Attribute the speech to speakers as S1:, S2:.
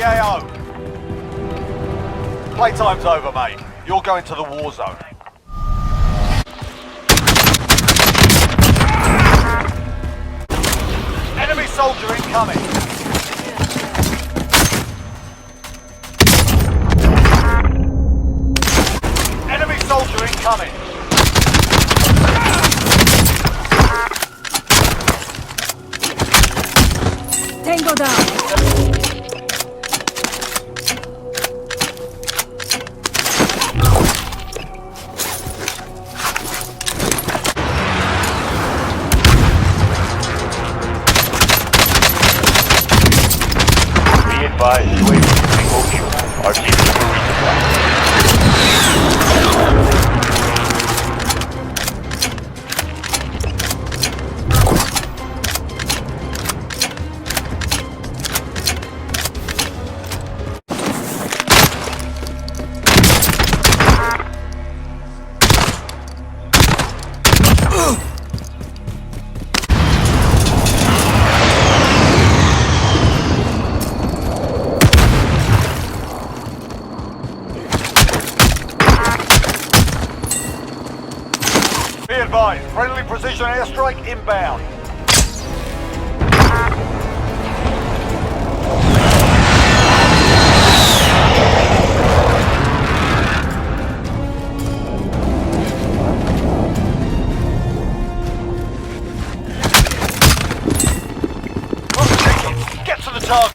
S1: AO. Playtime's over, mate. You're going to the war zone. Enemy soldier incoming. Enemy soldier incoming.
S2: Tango down.
S3: Be advised, UAV using OQ. RTB for resupply.
S1: Be advised, friendly precision airstrike inbound.